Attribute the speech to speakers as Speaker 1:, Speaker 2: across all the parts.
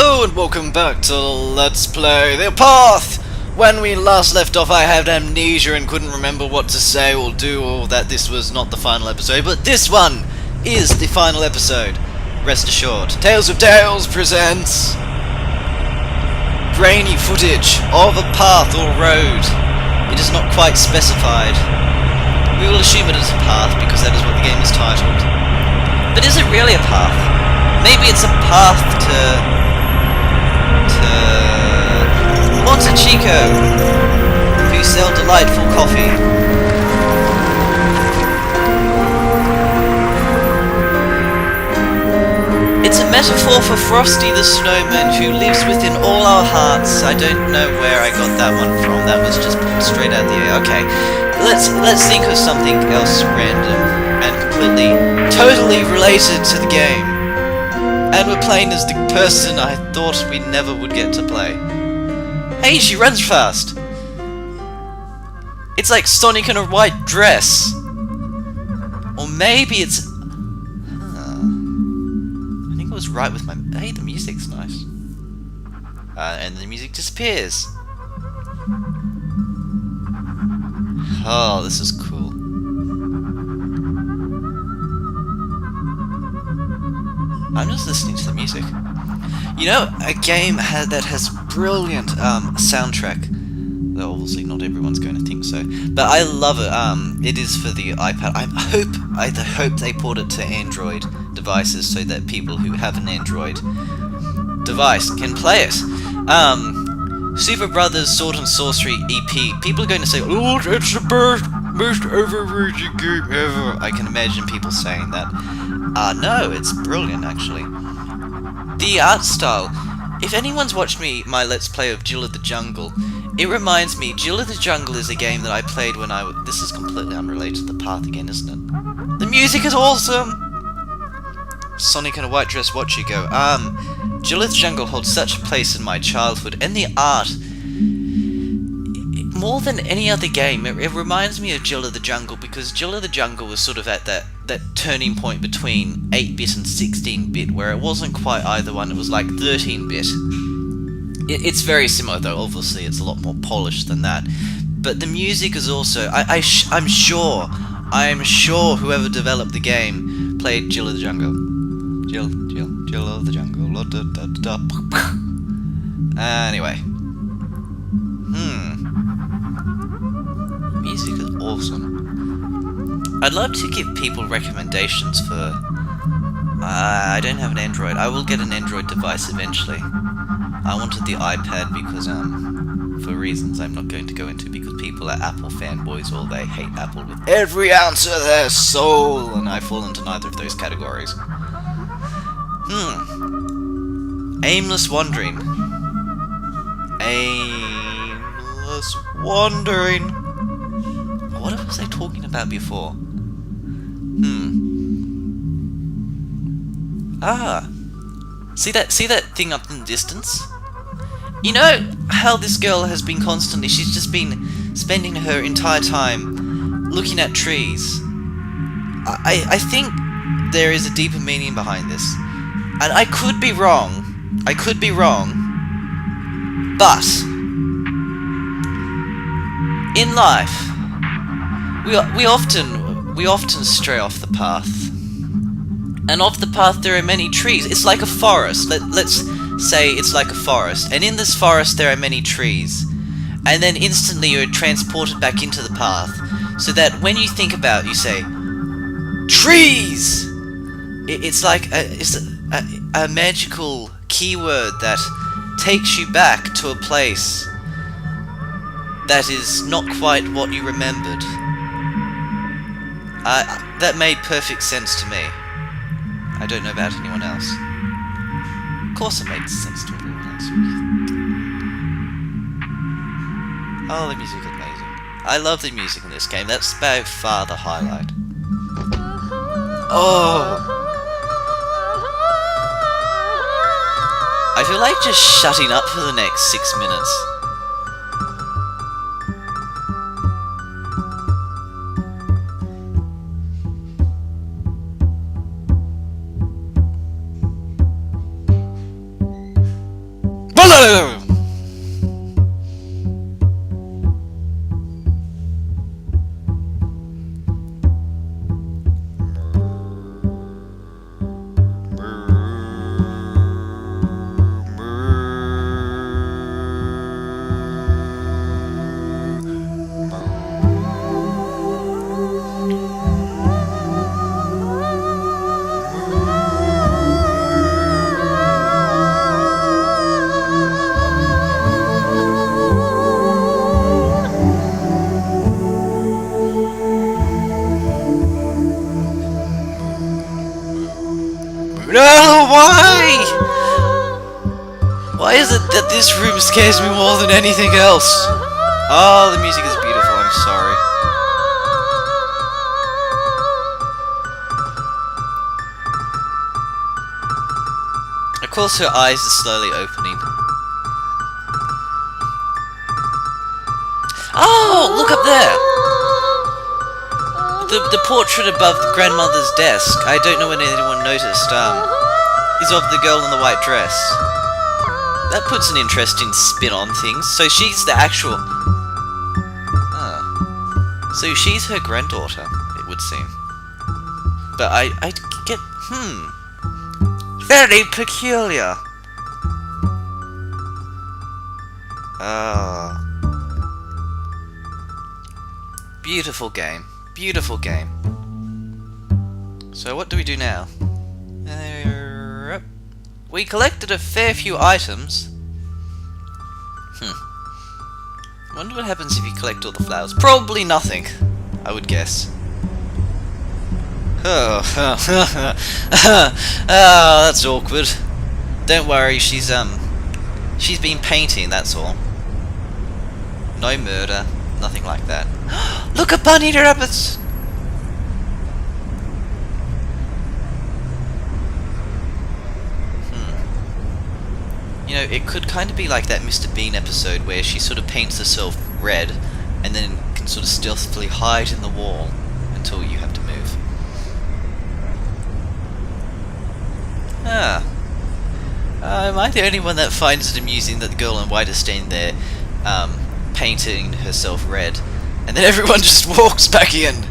Speaker 1: Hello and welcome back to Let's Play The Path! When we last left off I had amnesia and couldn't remember what to say or do, or that this was not the final episode, but this one is the final episode. Rest assured. Tales of Tales presents grainy footage of a path or road. It is not quite specified. We will assume it is a path because that is what the game is titled. But is it really a path? Maybe it's a path to Monte Chico, who sell delightful coffee. It's a metaphor for Frosty the Snowman, who lives within all our hearts. I don't know where I got that one from. That was just pulled straight out of the air. Okay, let's think of something else random and totally related to the game. And we're playing as the person I thought we never would get to play. Hey, she runs fast! It's like Sonic in a white dress! Or maybe it's... I think I was right with my... Hey, the music's nice. And the music disappears. Oh, this is cool. I'm just listening to the music. You know, a game that has brilliant soundtrack. Though obviously not everyone's going to think so, but I love it. It is for the iPad. I hope they port it to Android devices so that people who have an Android device can play it. Super Brothers Sword and Sorcery EP. People are going to say, "Oh, it's the best, most overrated game ever." I can imagine people saying that. No, it's brilliant actually. The art style. If anyone's watched my Let's Play of Jill of the Jungle, it reminds me, Jill of the Jungle is a game that I played when this is completely unrelated to the path again, isn't it? The music is awesome! Sonic in a white dress, watch you go. Jill of the Jungle holds such a place in my childhood, and the art, more than any other game, it reminds me of Jill of the Jungle, because Jill of the Jungle was sort of at that turning point between 8-bit and 16-bit, where it wasn't quite either one, it was like 13-bit. It's very similar, though obviously it's a lot more polished than that. But the music is also... I'm sure whoever developed the game played Jill of the Jungle. Jill of the Jungle. Anyway. Music is awesome. I'd love to give people recommendations for... I don't have an Android. I will get an Android device eventually. I wanted the iPad because, for reasons I'm not going to go into, because people are Apple fanboys or they hate Apple with every ounce of their soul, and I fall into neither of those categories. Aimless wandering. Aimless wandering. What was I talking about before? See that thing up in the distance? You know how this girl has been constantly, she's just been spending her entire time looking at trees. I think there is a deeper meaning behind this. And I could be wrong. But in life, we often stray off the path. And off the path there are many trees. It's like a forest. Let's say it's like a forest. And in this forest there are many trees. And then instantly you're transported back into the path. So that when you think about it, you say, trees! It's like a magical keyword that takes you back to a place that is not quite what you remembered. That made perfect sense to me. I don't know about anyone else. Of course it makes sense to everyone else. Oh, the music is amazing. I love the music in this game. That's by far the highlight. Oh! I feel like just shutting up for the next 6 minutes. No, why? Why is it that this room scares me more than anything else? Oh, the music is beautiful, I'm sorry. Of course her eyes are slowly opening. Oh, look up there! The portrait above the grandmother's desk, I don't know when anyone noticed, is of the girl in the white dress. That puts an interesting spin on things. So she's the actual... So she's her granddaughter, it would seem. But I get... Very peculiar. Beautiful game. Beautiful game. So what do we do now? We collected a fair few items. I wonder what happens if you collect all the flowers. Probably nothing, I would guess. Oh, that's awkward. Don't worry, she's been painting, that's all. No murder, nothing like that. Look at bunny rabbits! You know, it could kind of be like that Mr. Bean episode where she sort of paints herself red and then can sort of stealthily hide in the wall until you have to move. Am I the only one that finds it amusing that the girl in white is standing there painting herself red and then everyone just walks back in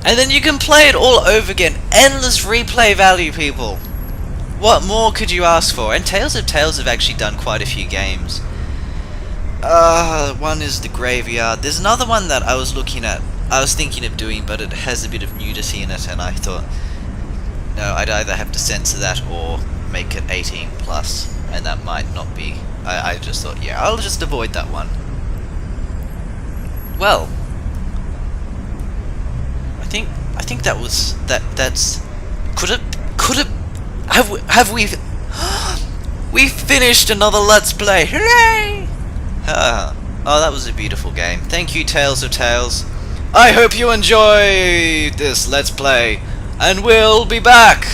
Speaker 1: and then you can play it all over again. Endless replay value, people. What more could you ask for? And Tales of Tales have actually done quite a few games. One is The Graveyard. There's another one that I was looking at, I was thinking of doing, but it has a bit of nudity in it, and I thought, no, I'd either have to censor that or make it 18 plus, and that might not be. I just thought, yeah, I'll just avoid that one. Well, I think that was that's could it have we we finished another Let's Play. Hooray! Oh, that was a beautiful game. Thank you, Tales of Tales. I hope you enjoy this Let's Play, and we'll be back.